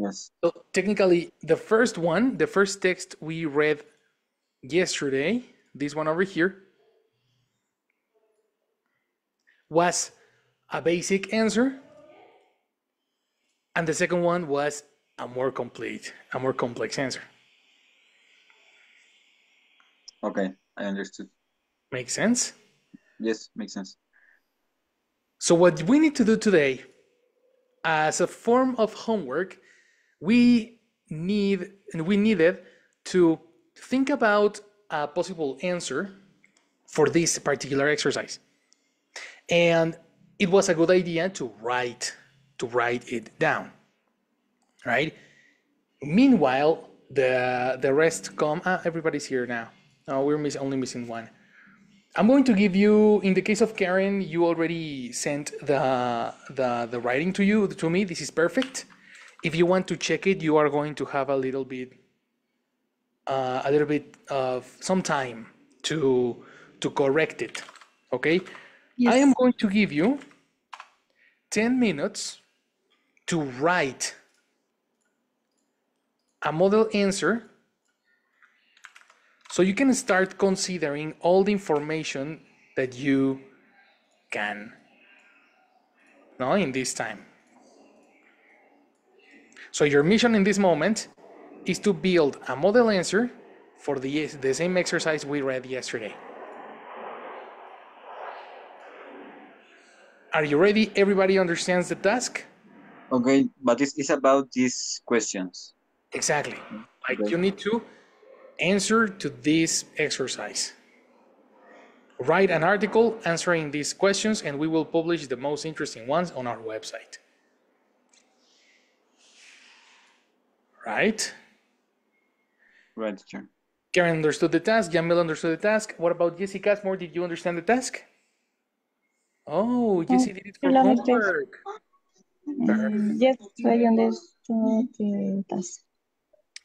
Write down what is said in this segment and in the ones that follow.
Yes. So technically, the first text we read yesterday, this one over here, was a basic answer, and the second one was a more complex answer. Okay, I understood. Make sense? Yes, makes sense. So what we need to do today, as a form of homework, we needed to think about a possible answer for this particular exercise. And it was a good idea to write it down, right? Meanwhile, the rest come. Everybody's here now. No, we're only missing one. I'm going to give you. In the case of Karen, you already sent the writing to me. This is perfect. If you want to check it, you are going to have a little bit of some time to correct it. Okay. I am Yes. going to give you 10 minutes to write a model answer so you can start considering all the information that you can know in this time. So your mission in this moment is to build a model answer for the same exercise we read yesterday. Are you ready? Everybody understands the task? Okay, but it's about these questions. Exactly. Like Okay. you need to answer to this exercise. Write an article answering these questions, and we will publish the most interesting ones on our website. Right? Right, teacher. Karen understood the task. Jamil understood the task. What about Jessica Asmore? Did you understand the task? Oh, Jessie did it for Hello, Mister. homework. Perfect. Yes, I understood the task.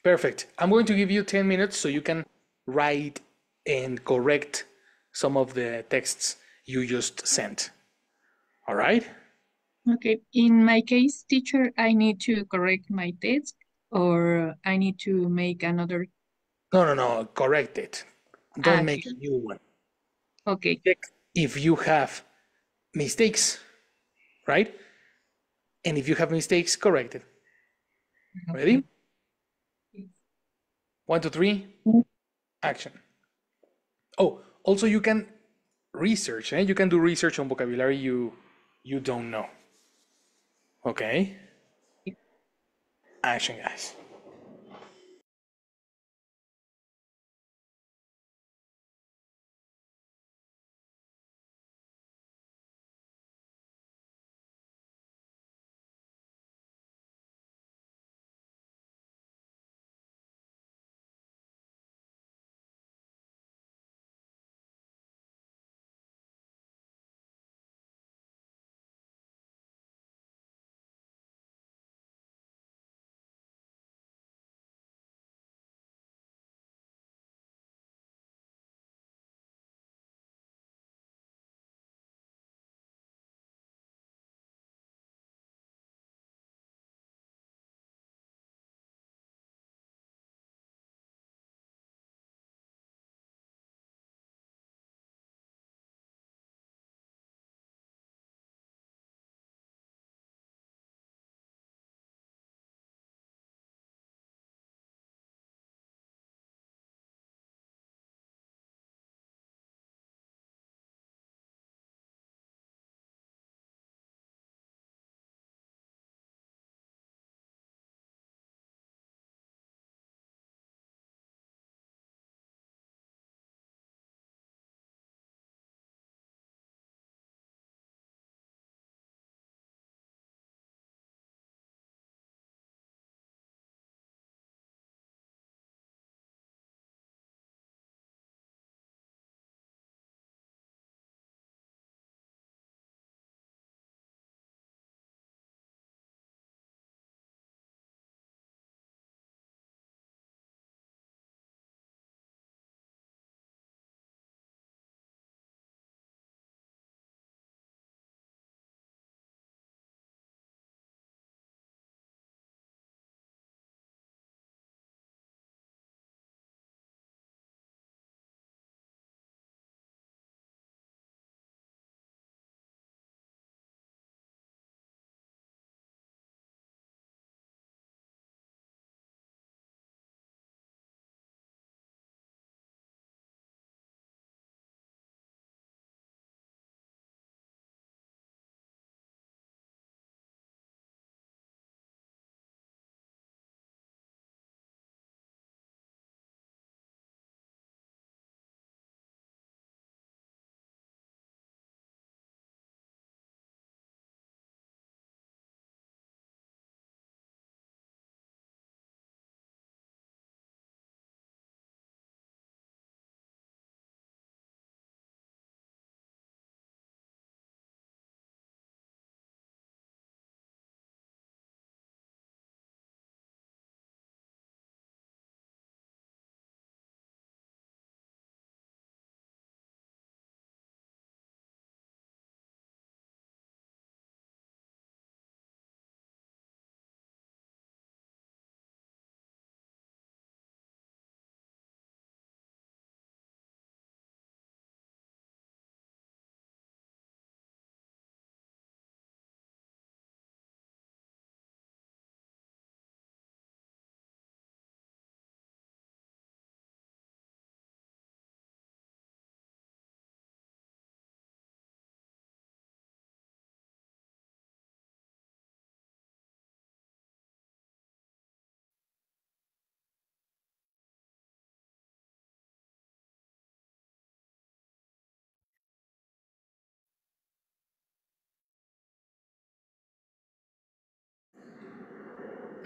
Perfect. I'm going to give you 10 minutes so you can write and correct some of the texts you just sent. All right? Okay. In my case, teacher, I need to correct my text or I need to make another. No. Correct it. Don't make Okay. a new one. Okay. Check if you have mistakes, right? And if you have mistakes, correct it. Ready? 1, 2, 3, action. Oh, also you can research, you can do research on vocabulary you don't know. Okay? Action, guys.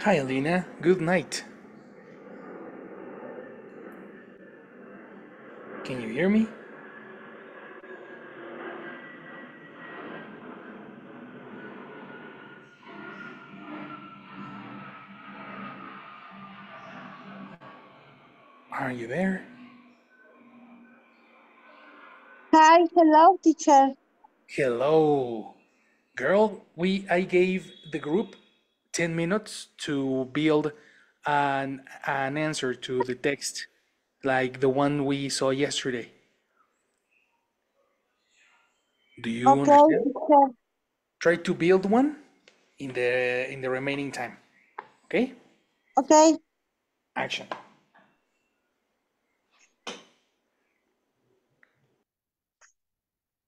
Hi, Alina. Good night. Can you hear me? Are you there? Hi, hello, teacher. Hello. Girl, I gave the group 10 minutes to build an answer to the text like the one we saw yesterday. Do you Okay, understand? teacher. Try to build one in the remaining time. Okay? Okay, Action.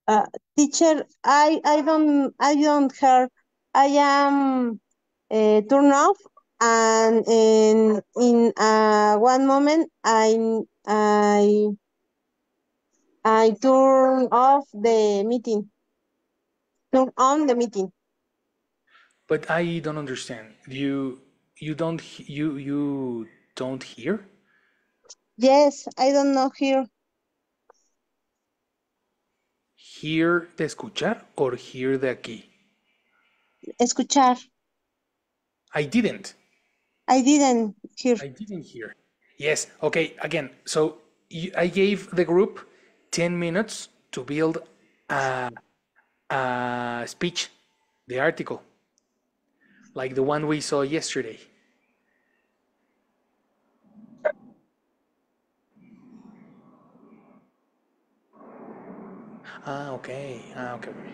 uh, teacher. I don't hear. I am turn off, and in one moment I turn off the meeting. Turn on the meeting. But I don't understand. You don't hear? Yes, I don't know here. Hear de escuchar or hear de aquí? Escuchar. I didn't. I didn't hear. I didn't hear. Yes. Okay. Again. So I gave the group 10 minutes to build a, a speech, the article, like the one we saw yesterday. Ah, okay. Ah, okay. Okay.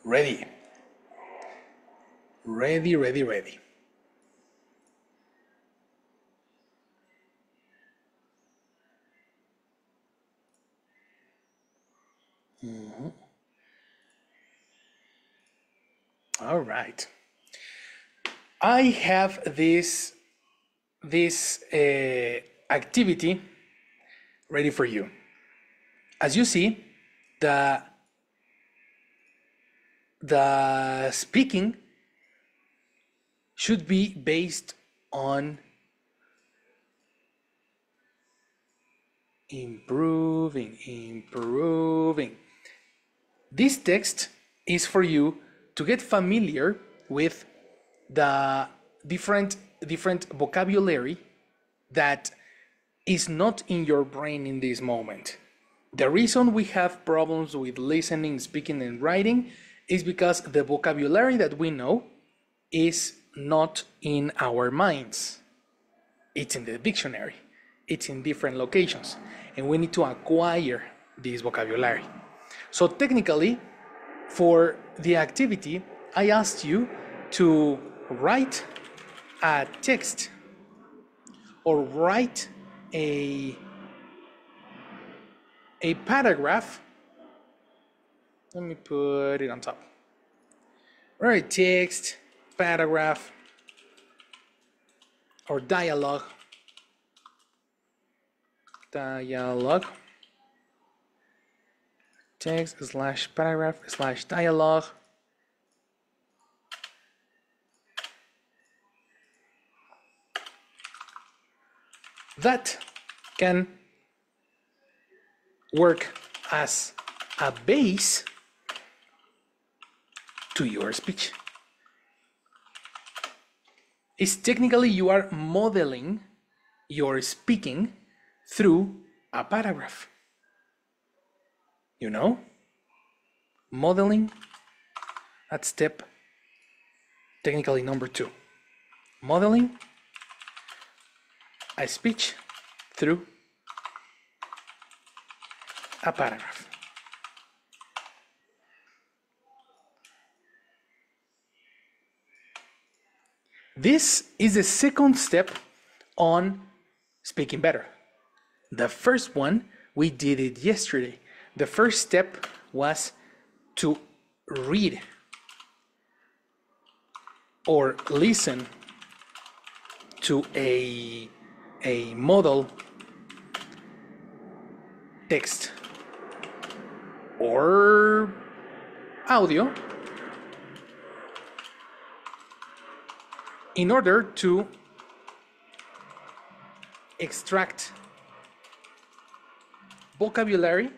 Ready. Ready, ready, ready. All right. I have this activity ready for you. As you see, the speaking should be based on improving. This text is for you to get familiar with the different vocabulary that is not in your brain in this moment. The reason we have problems with listening, speaking, and writing is because the vocabulary that we know is not in our minds. It's in the dictionary. It's in different locations. And we need to acquire this vocabulary. So technically, for the activity, I asked you to write a text or write a paragraph. Let me put it on top. Write text, paragraph, or dialogue. Text / paragraph / dialogue. That can work as a base to your speech. It's technically you are modeling your speaking through a paragraph. You know? Modeling, that's step technically number 2. Modeling a speech through a paragraph. This is the second step on speaking better. The first one, we did it yesterday. The first step was to read or listen to a model text or audio in order to extract vocabulary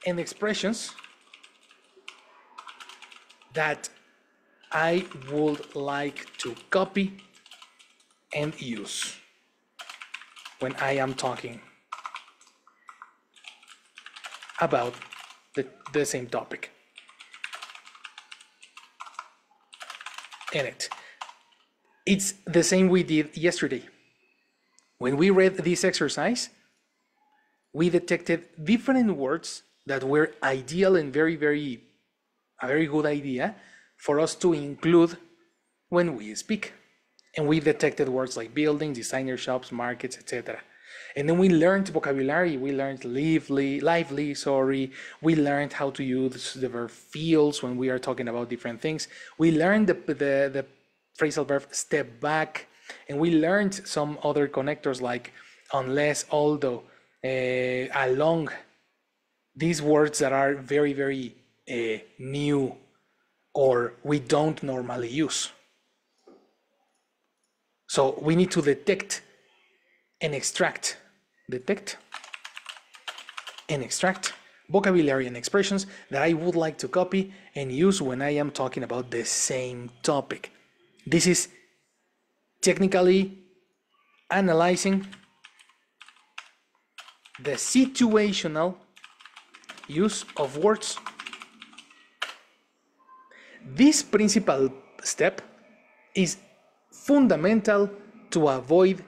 and expressions that I would like to copy and use when I am talking about the same topic. In it. It's the same we did yesterday. When we read this exercise, we detected different words that were ideal and a very good idea for us to include when we speak. And we detected words like buildings, designer shops, markets, etc. And then we learned vocabulary. We learned lively. We learned how to use the verb feels when we are talking about different things. We learned the phrasal verb step back, and we learned some other connectors like unless, although, along. These words that are very new or we don't normally use. So we need to detect and extract vocabulary and expressions that I would like to copy and use when I am talking about the same topic. This is technically analyzing the situational use of words. This principal step is fundamental to avoid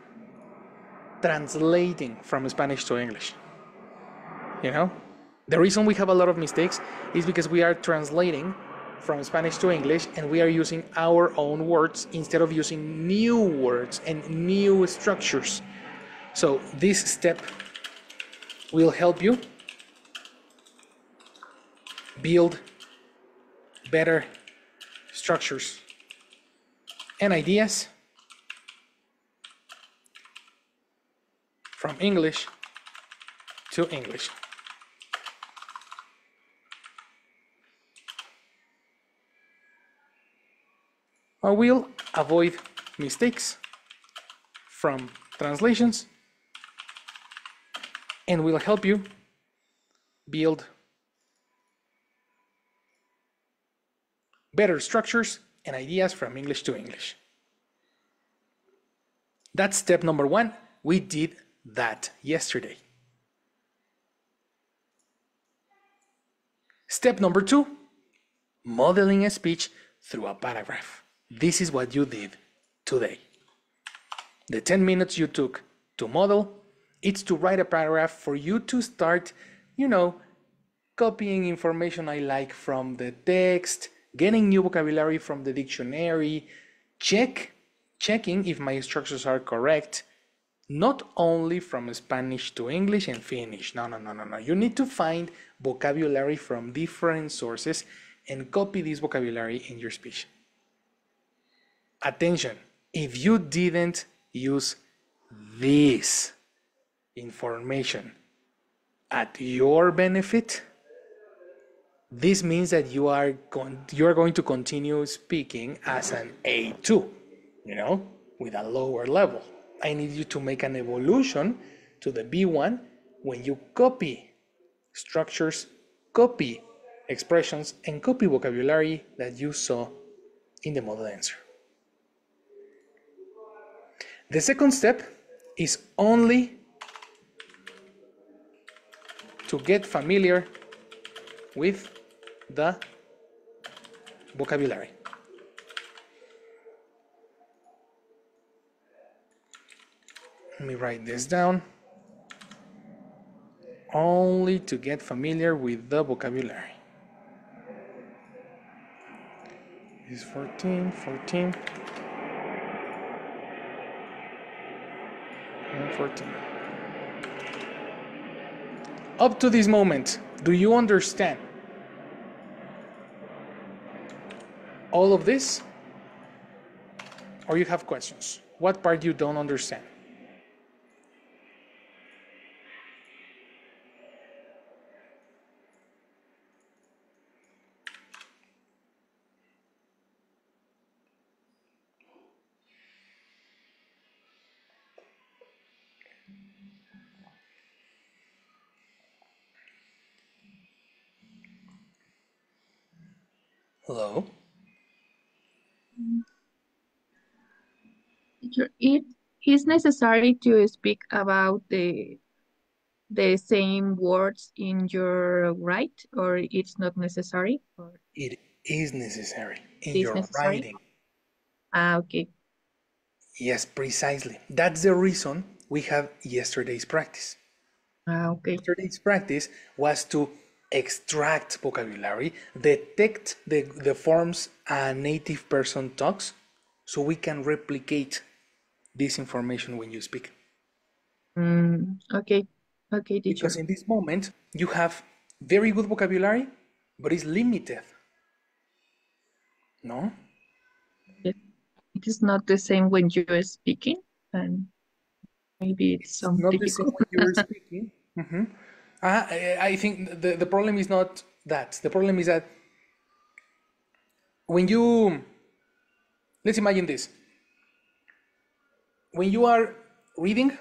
translating from Spanish to English. You know, The reason we have a lot of mistakes is because we are translating from Spanish to English and we are using our own words instead of using new words and new structures. So this step will help you build better structures and ideas from English to English. I will avoid mistakes from translations and will help you build better structures and ideas from English to English. That's step number 1. We did that yesterday. Step number 2, modeling a speech through a paragraph. This is what you did today. The 10 minutes you took to model, it's to write a paragraph for you to start, copying information I like from the text, getting new vocabulary from the dictionary, checking if my structures are correct, not only from Spanish to English and finish. No. You need to find vocabulary from different sources and copy this vocabulary in your speech. Attention, if you didn't use this information at your benefit, this means that you are going to continue speaking as an A2, with a lower level. I need you to make an evolution to the B1 when you copy structures, copy expressions, and copy vocabulary that you saw in the model answer. The second step is only to get familiar with the vocabulary. Let me write this down. Only to get familiar with the vocabulary. This is 14, and 14. Up to this moment, do you understand all of this? Or you have questions? What part you don't understand? Hello? It is necessary to speak about the same words in your right, or it's not necessary? Or It is necessary in it is your necessary? writing. Okay. Yes, precisely. That's the reason we have yesterday's practice. Okay. Yesterday's practice was to extract vocabulary, detect the forms a native person talks, so we can replicate this information when you speak. Okay. Okay, teacher. Because in this moment, you have very good vocabulary, but it's limited. No? It is not the same when you are speaking, and maybe it's some not the same difficult. when you're speaking. I think the problem is not that. The problem is that when you, let's imagine this. When you are reading,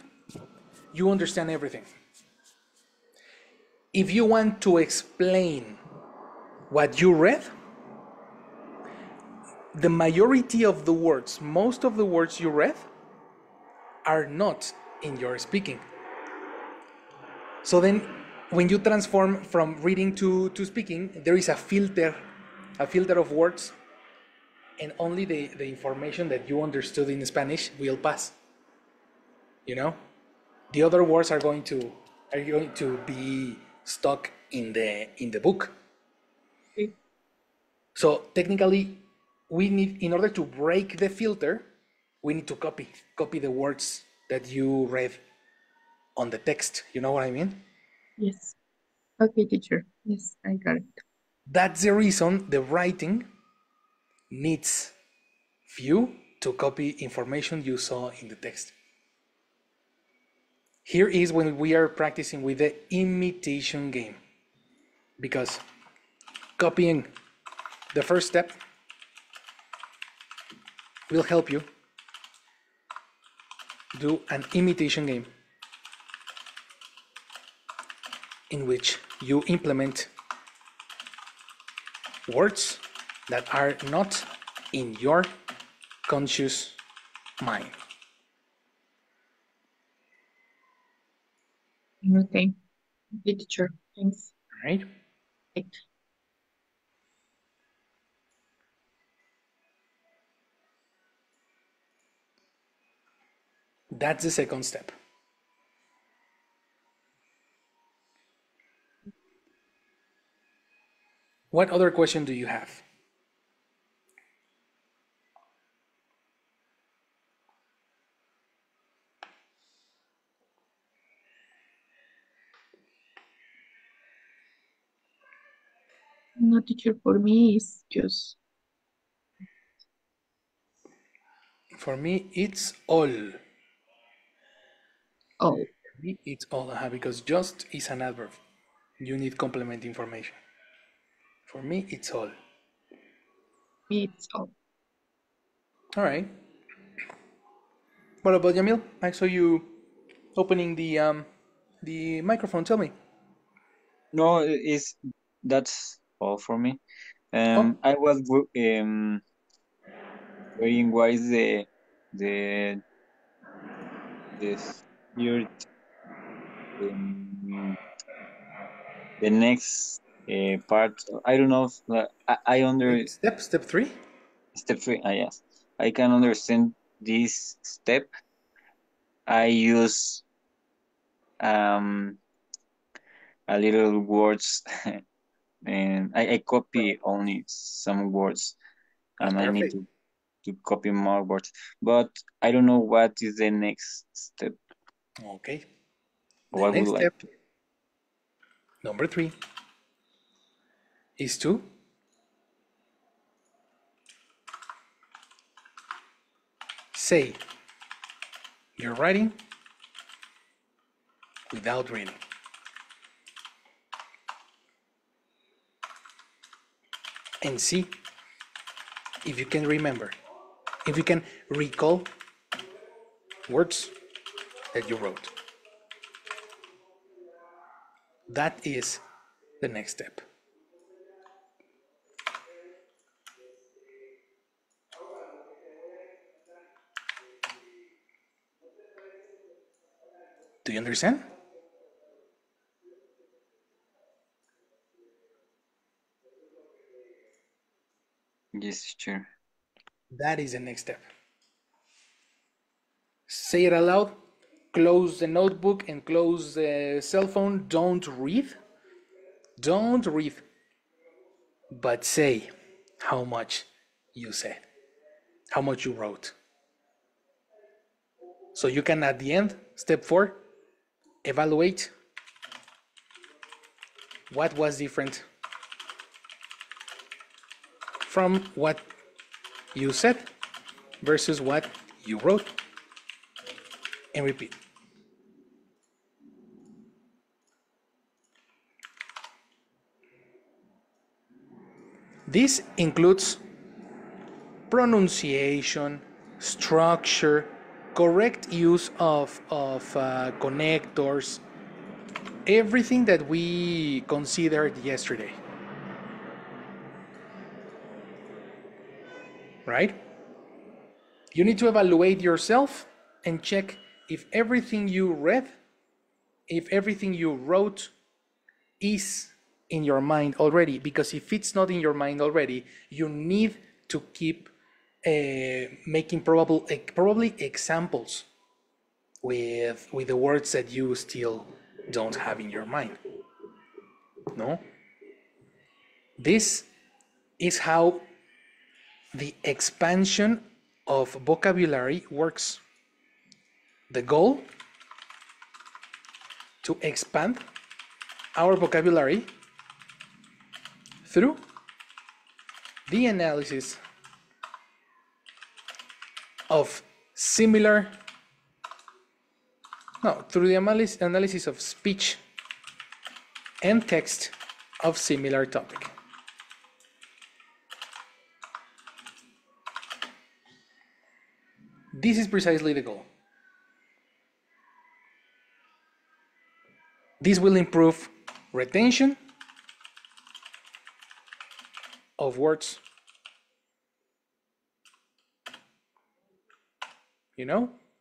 you understand everything. If you want to explain what you read, the majority of the words, most of the words you read, are not in your speaking. So then, when you transform from reading to speaking, there is a filter of words, and only the information that you understood in Spanish will pass. The other words are going to be stuck in the book. Okay. So technically, we need, in order to break the filter, we need to copy the words that you read on the text. You know what I mean? Yes. Okay, teacher. Yes, I got it. That's the reason the writing needs view to copy information you saw in the text. Here is when we are practicing with the imitation game, because copying the first step will help you do an imitation game in which you implement words that are not in your conscious mind. Okay. Okay, teacher. Thanks. Right? Right. That's the second step. What other question do you have? No, teacher, for me, it's just For me, it's all. all. For me, it's all, because just is an adverb. You need complement information. For me, it's all. Me, it's all. All right. What about Yamil? I saw you opening the microphone. Tell me. No, it's that's all for me. Oh, I was waiting why is the this third um, the next part. I don't know if I under step three. step three. Yes, I can understand this step. I use um a little words and I copy only some words and I need Perfect. to copy more words. But I don't know what is the next step. Okay. The What would next like step, number 3, is to say you're writing without reading. And see if you can remember, if you can recall words that you wrote. That is the next step. Do you understand? yes, sure. That is the next step. Say it aloud, close the notebook and close the cell phone. Don't read. Don't read, but say how much you said, how much you wrote. So you can, at the end, step 4, evaluate what was different from what you said versus what you wrote, and repeat. This includes pronunciation, structure, correct use of connectors, everything that we considered yesterday, right? You need to evaluate yourself and check if everything you read, if everything you wrote is in your mind already. Because if it's not in your mind already, you need to keep making probably examples with the words that you still don't have in your mind. No. This is how the expansion of vocabulary works. The goal to expand our vocabulary through the analysis of similar, no, through the analysis of speech and text of similar topic. This is precisely the goal. This will improve retention of words,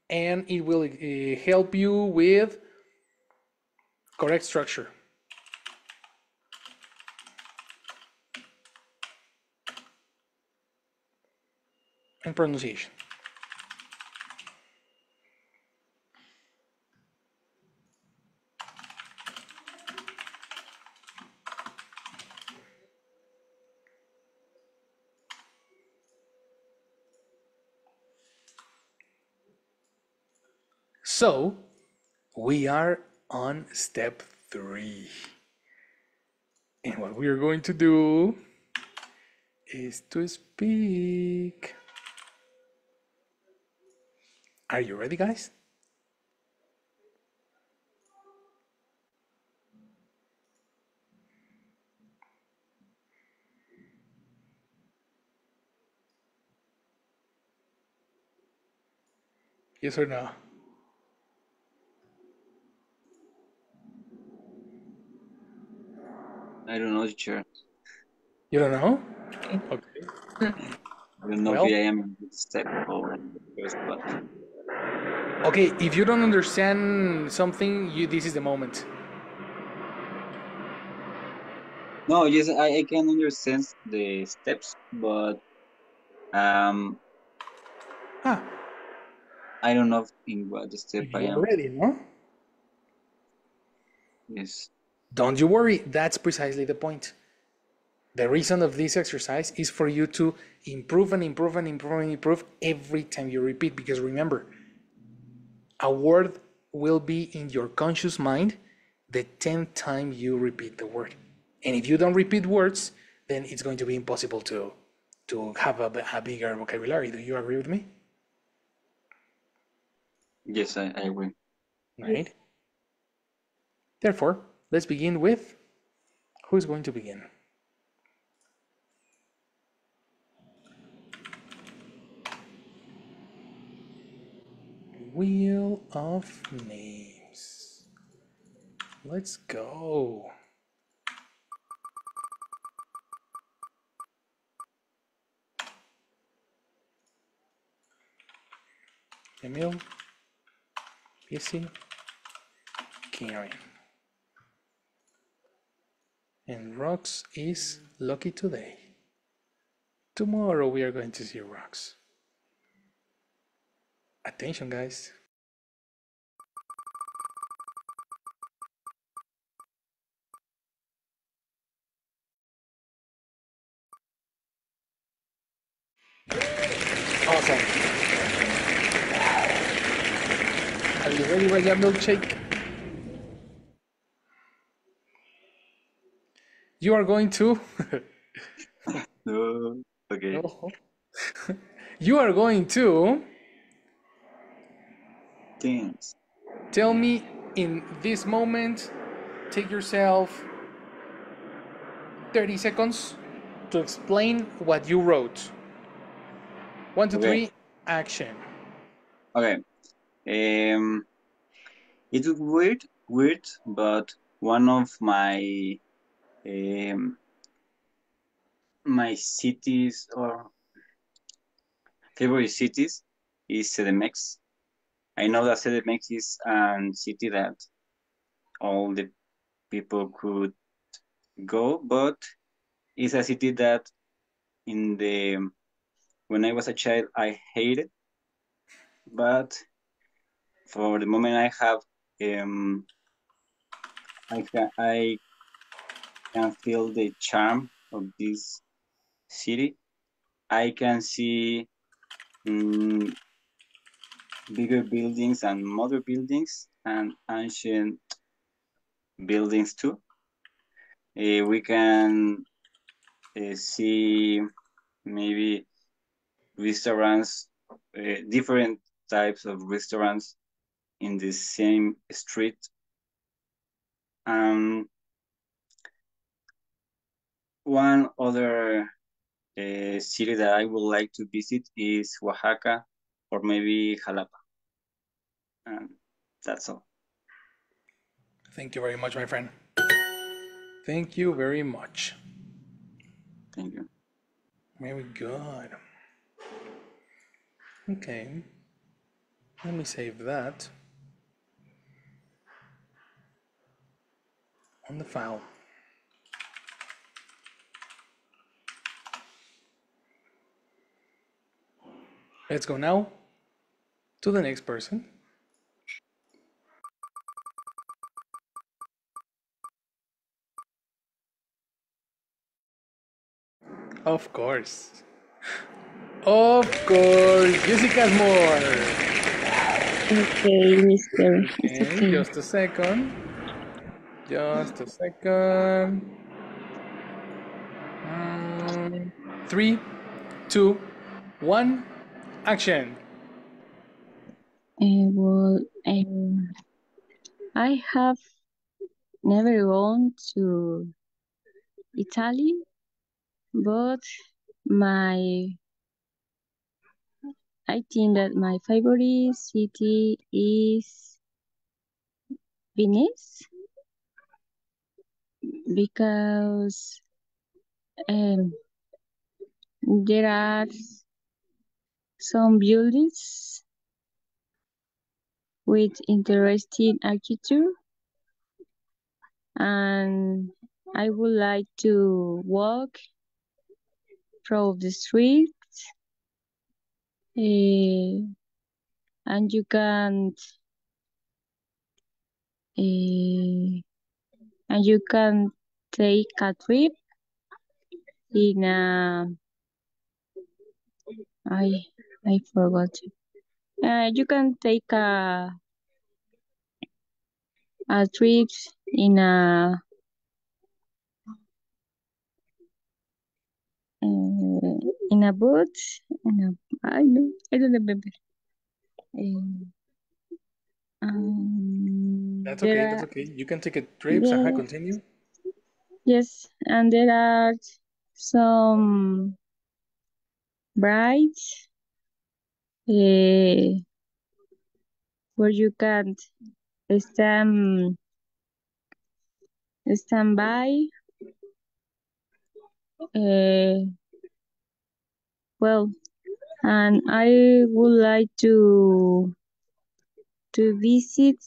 and it will help you with correct structure. And pronunciation. So we are on step 3. And what we are going to do is to speak. Are you ready, guys? Yes or no? I don't know, teacher. You don't know? Okay. Okay. I don't know if Well, I am in this step or in the first, but okay, if you don't understand something, this is the moment. no, yes, I can understand the steps, but um, Ah, I don't know in what step I you are am. ready, no? Yes. Don't you worry, that's precisely the point. The reason of this exercise is for you to improve and improve and improve and improve every time you repeat, because remember, a word will be in your conscious mind the 10th time you repeat the word. And if you don't repeat words, then it's going to be impossible to have a bigger vocabulary. Do you agree with me? Yes, I agree. Right? Therefore, let's begin with, who's going to begin? Wheel of names. Let's go. Emil, Pissy, Karen. And Rox is lucky today. Tomorrow we are going to see Rox. Attention, guys. Awesome. Are you ready, Raya Milkshake? You are going to. No, okay. No. You are going to Thanks. tell me in this moment, take yourself 30 seconds to explain what you wrote. 1, 2, Okay. 3, action. Okay. It was weird, but one of um, my cities or favorite cities is CDMX. I know that CDMX is a city that all the people could go, but it's a city that in the when I was a child I hated, but for the moment I have um I can feel the charm of this city. I can see bigger buildings and modern buildings and ancient buildings too. We can see maybe restaurants, different types of restaurants in the same street. One other city that I would like to visit is Oaxaca or maybe Jalapa. And that's all. Thank you very much, my friend. Thank you very much. Thank you. Very good. Okay. Let me save that on the file. Let's go now to the next person. Of course. Of course, Jessica's more. Okay, mister. It's Okay, okay. just a second. Just a second. 3, 2, 1, action. Well, I have never gone to Italy, but my I think that my favorite city is Venice because there are some buildings with interesting architecture, and I would like to walk through the street, and you can uh, take a trip in a I forgot. You can take a trip in a boat. I don't remember. That's There okay, are that's okay. You can take a trip, Saha, yeah, continue. yes, and there are some brides where you can stand stand by. Uh, well, and I would like to visit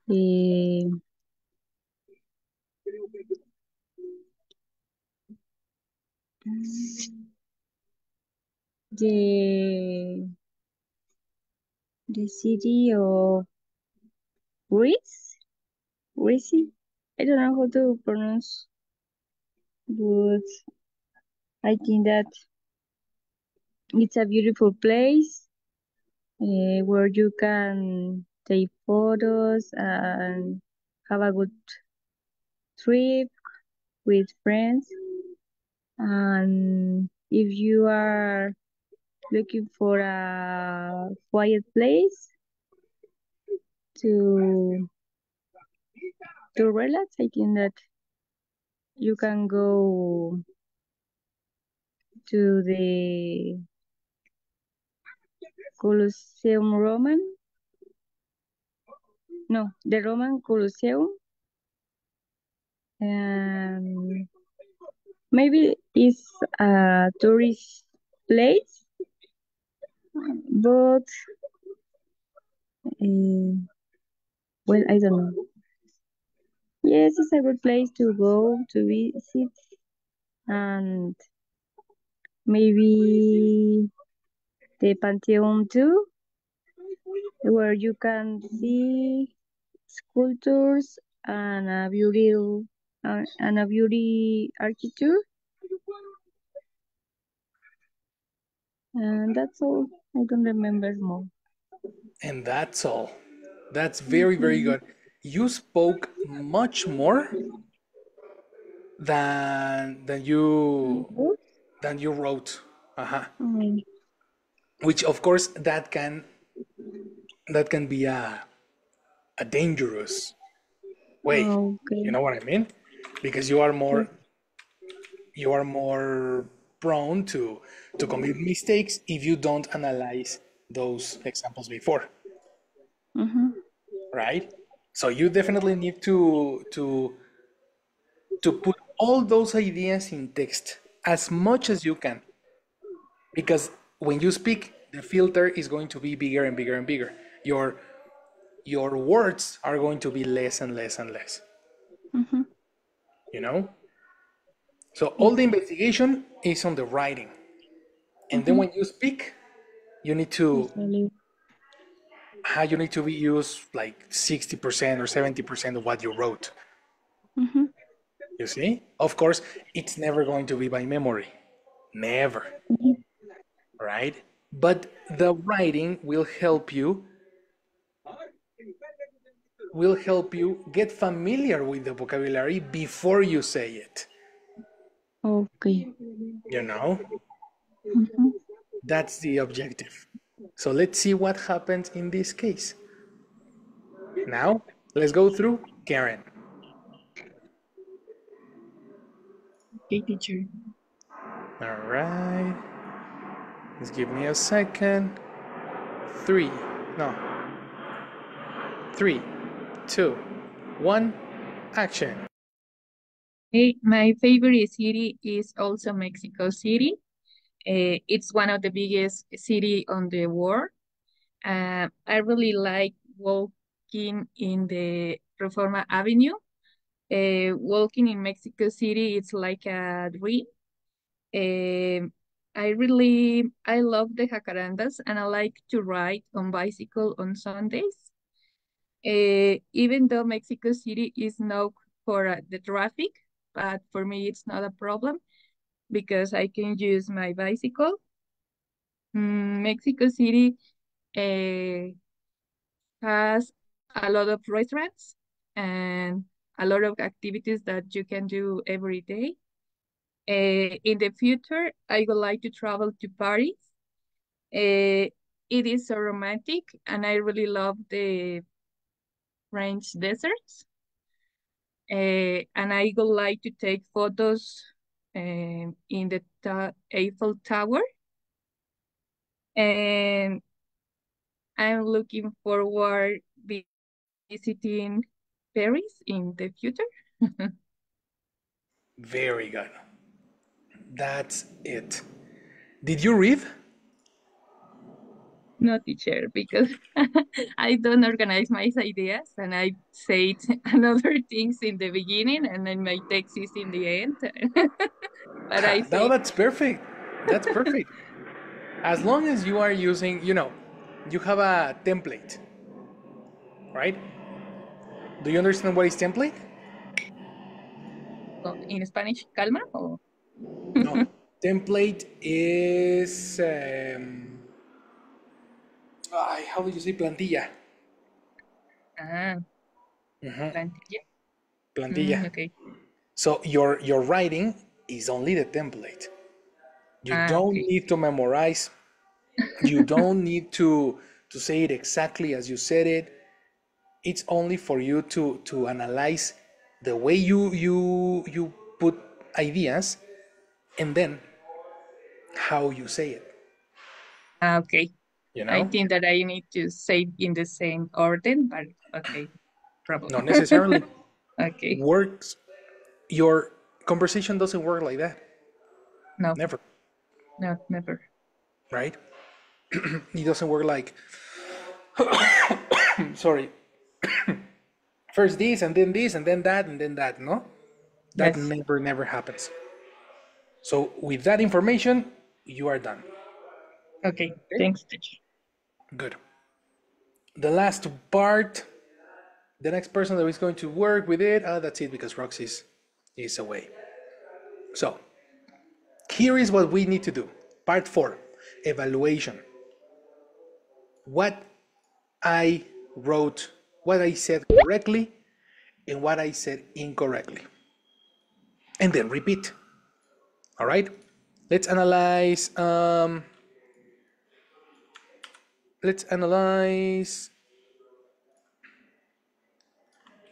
uh, the the city of Greece. Greece. I don't know how to pronounce, but I think that it's a beautiful place where you can take photos and have a good trip with friends. And if you are looking for a quiet place to relax, I think that you can go to the Colosseum Roman. No, the Roman Colosseum. And maybe it's a tourist place, but well, I don't know. Yes, it's a good place to go to visit, and maybe the Pantheon too, where you can see sculptures and and a beauty architecture. And that's all. I don't remember more. And that's all. That's very, very good. You spoke much more than than you than you wrote. Uh-huh. Mm, Which of course that can be a dangerous way. okay. You know what I mean? Because you are more prone to commit mistakes if you don't analyze those examples before, Mm-hmm. right? So you definitely need to put all those ideas in text as much as you can, because when you speak, the filter is going to be bigger and bigger and bigger. Your words are going to be less and less and less. Mm-hmm. You know. So Yes. all the investigation is on the writing, and then Mm-hmm. when you speak, you need Yes, to Lily. you need to be used like 60% or 70% of what you wrote. Mm-hmm. You see? Of course, it's never going to be by memory. Never, Mm-hmm. right? But the writing will help you get familiar with the vocabulary before you say it. Okay. You know? Mm-hmm. That's the objective. So let's see what happens in this case. Now, let's go through Karen. Okay, teacher. All right. Just give me a second. Three. No. Three, two, one. Action. Hey, my favorite city is also Mexico City. It's one of the biggest city on the world. I really like walking in the Reforma Avenue. Walking in Mexico City, it's like a dream. I love the jacarandas and I like to ride on bicycle on Sundays. Even though Mexico City is known for the traffic, but for me it's not a problem because I can use my bicycle. Mexico City uh, has a lot of restaurants and a lot of activities that you can do every day. In the future, I would like to travel to Paris. It is so romantic, and I really love the French deserts. And I would like to take photos in the Eiffel Tower. And I'm looking forward visiting Paris in the future. Very good. That's it. Did you read? No, teacher, because I don't organize my ideas and I say another things in the beginning and then my text is in the end. But I No, say, that's perfect. That's perfect. As long as you are using, you have a template, right? Do you understand what is template? oh, in Spanish, calma or No. Template is, how do you say plantilla? ah, Mhm. plantilla. Plantilla. Okay. So your writing is only the template. You Ah, don't okay. need to memorize. You don't need to say it exactly as you said it. It's only for you to analyze the way you put ideas, and then how you say it. Ah, okay. You I know, think that I need to say in the same order, but okay, problem. not necessarily Okay. works. Your conversation doesn't work like that. No, Never, not never. right? It doesn't work like, sorry, first this and then that and then that. No, that Yes. never happens. So with that information, you are done. Okay. Okay? Thanks, teacher. Good. The last part, the next person that is going to work with it, that's it because Roxy's is away. So here is what we need to do. Part 4, evaluation. What I wrote, what I said correctly, and what I said incorrectly. And then repeat. All right? Let's analyze.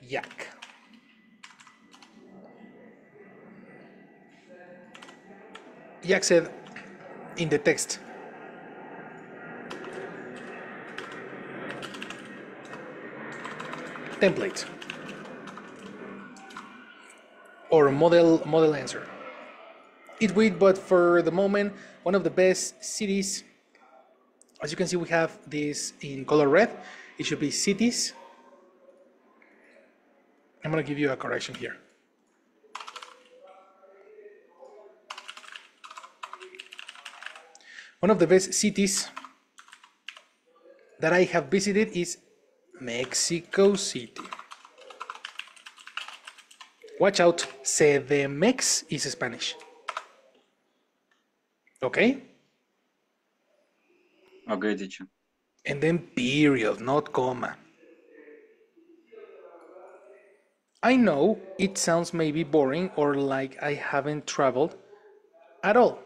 Yak. Yak said in the text, template or model answer. It would, but for the moment, one of the best cities. As you can see, we have this in color red. It should be cities. I'm gonna give you a correction here. One of the best cities that I have visited is Mexico City. Watch out, CDMX is Spanish. Okay? Okay, teacher. And then period, not comma. I know it sounds maybe boring or like I haven't traveled at all.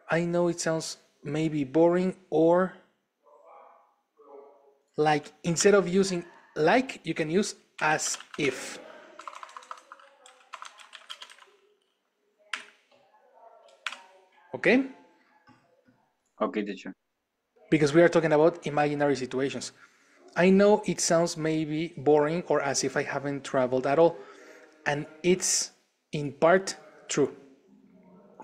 I know it sounds maybe boring or like instead of using like, you can use as if. Okay? Okay, teacher. Because we are talking about imaginary situations. I know it sounds maybe boring or as if I haven't traveled at all. And it's in part true.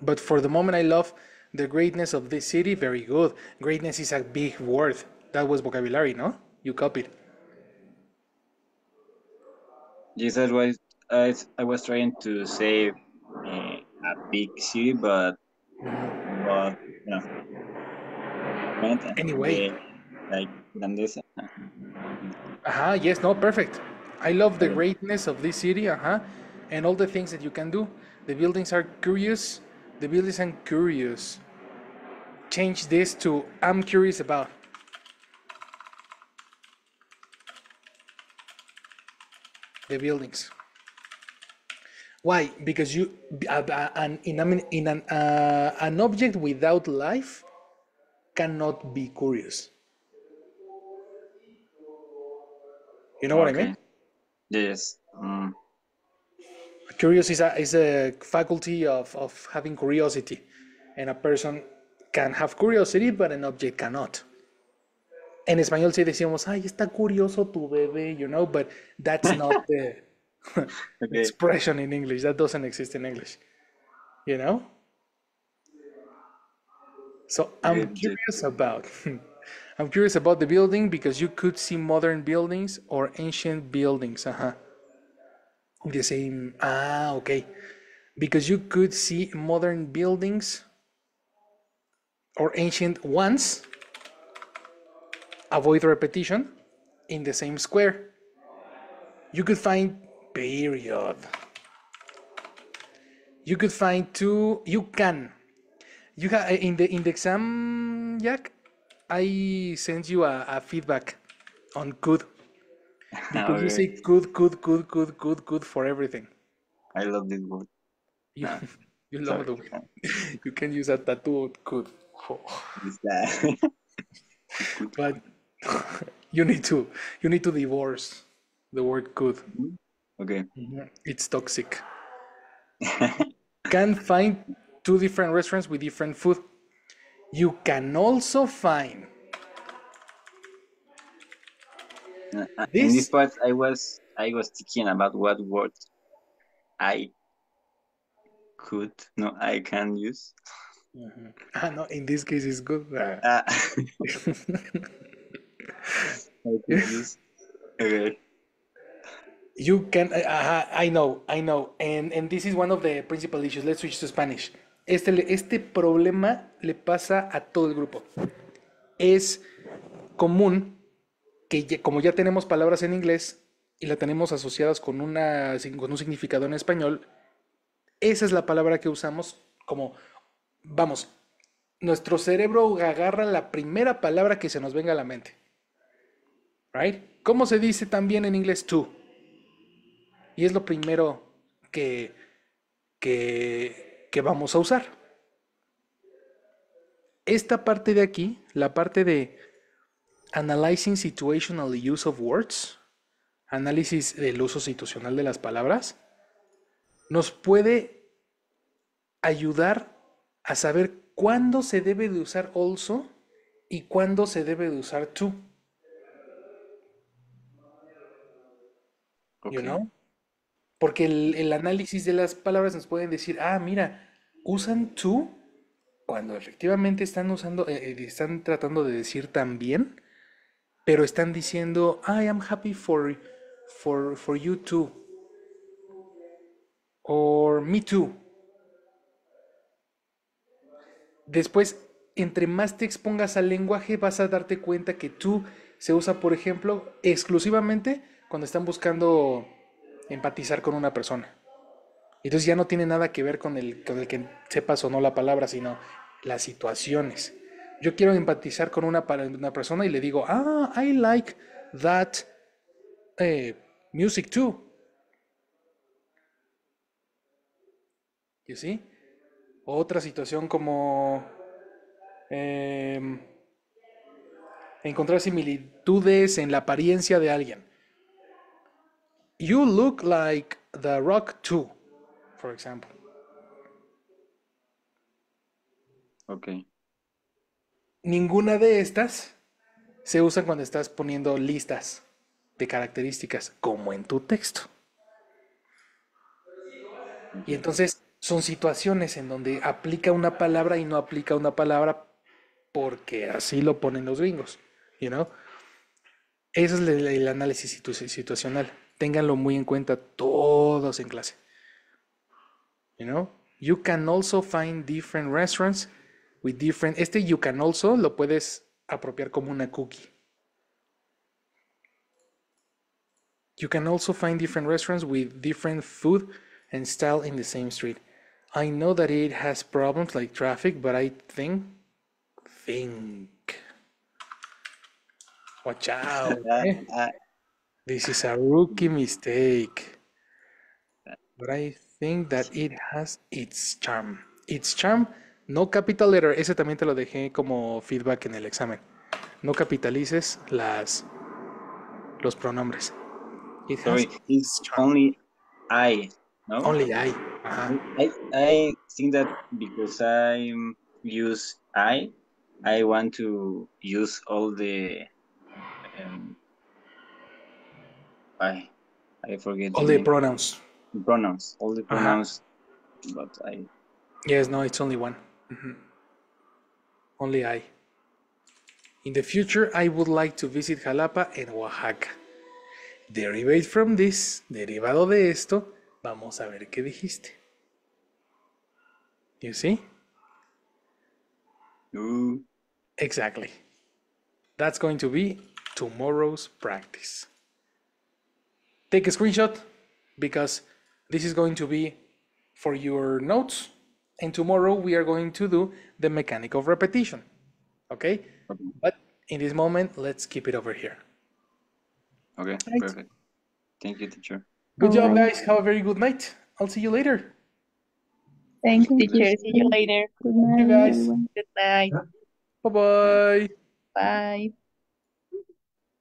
But for the moment, I love the greatness of this city. Very good. Greatness is a big word. That was vocabulary, no? You copied. Yes, I was trying to say a big city, but you know, meant Anyway. the like grandeza. Yes, no, perfect. I love the Okay. greatness of this city, and all the things that you can do. The buildings are curious. The buildings are curious. Change this to I'm curious about. The buildings. Why? Because you an object without life cannot be curious. You know what I mean? Okay. Yes. Curious is a faculty of having curiosity, and a person can have curiosity, but an object cannot. En español sí decíamos, ay, está curioso tu bebé, you know, but that's not the Okay. expression in English. That doesn't exist in English, you know? So Okay. I'm curious about the building because you could see modern buildings or ancient buildings. The same. Okay. Because you could see modern buildings or ancient ones, avoid repetition, in the same square. You could find period. You could find two. You can. You have in the exam, Jack. I sent you a feedback on could because you Okay. say could for everything. I love this word. You No, you love sorry. the way you can use a tattoo could, This that. Good. but you need to divorce the word could. Okay. It's toxic. Can find two different restaurants with different food. You can also find In this this. part, I was thinking about what word I no, I can use. No, in this case, it's good. I could use. Okay. You can, I know, and this is one of the principal issues. Let's switch to Spanish. Este problema le pasa a todo el grupo. Es común que como ya tenemos palabras en inglés y la tenemos asociadas con un significado en español, esa es la palabra que usamos como, vamos, nuestro cerebro agarra la primera palabra que se nos venga a la mente. Right? ¿Cómo se dice también en inglés to? Y es lo primero que, que vamos a usar. Esta parte de aquí, la parte de Analyzing Situational Use of Words, análisis del uso situacional de las palabras, nos puede ayudar a saber cuándo se debe de usar also y cuándo se debe de usar to. You Okay. know? Porque el análisis de las palabras nos pueden decir, ah, mira, usan to cuando efectivamente están usando, están tratando de decir también, pero están diciendo, I am happy for you too, or me too. Después, entre más te expongas al lenguaje, vas a darte cuenta que tú se usa, por ejemplo, exclusivamente cuando están buscando empatizar con una persona. Entonces ya no tiene nada que ver con el que sepas o no la palabra, sino las situaciones. Yo quiero empatizar con una persona y le digo, ah, I like that eh, music too. ¿You see? Otra situación como em, encontrar similitudes en la apariencia de alguien. You look like The Rock too, for example. Okay. Ninguna de estas se usa cuando estás poniendo listas de características, como en tu texto. Y Yes. entonces son situaciones en donde aplica una palabra y no aplica una palabra porque así lo ponen los gringos, you know? Ese es el análisis situacional. Ténganlo muy en cuenta todos en clase. You know? You can also find different restaurants with different. Este you can also lo puedes apropiar como una cookie. You can also find different restaurants with different food and style in the same street. I know that it has problems like traffic, but I think. Watch out. Eh? I, This is a rookie mistake. But I think that it has its charm. Its charm, no capital letter. Ese también te lo dejé como feedback en el examen. No capitalices los pronombres. It has sorry, it's its charm. only I, no? Only I. Ajá. I think that because I use I want to use all the um, I forget All the the name. pronouns. Pronouns, all the Ajá. pronouns, but I Yes, no, it's only one. Only I. In the future, I would like to visit Jalapa and Oaxaca. Derivate from this, derivado de esto, vamos a ver qué dijiste. You see? do. Exactly. That's going to be tomorrow's practice. Take a screenshot because this is going to be for your notes, and tomorrow we are going to do the mechanic of repetition. Okay? Okay, But in this moment, let's keep it over here. okay, Right. perfect. Thank you, teacher. Good job, Alright. guys. Have a very good night. I'll see you later. Thanks, Thank teacher. you. See you later. Good You night, guys. everyone. Good night. Bye bye. Bye.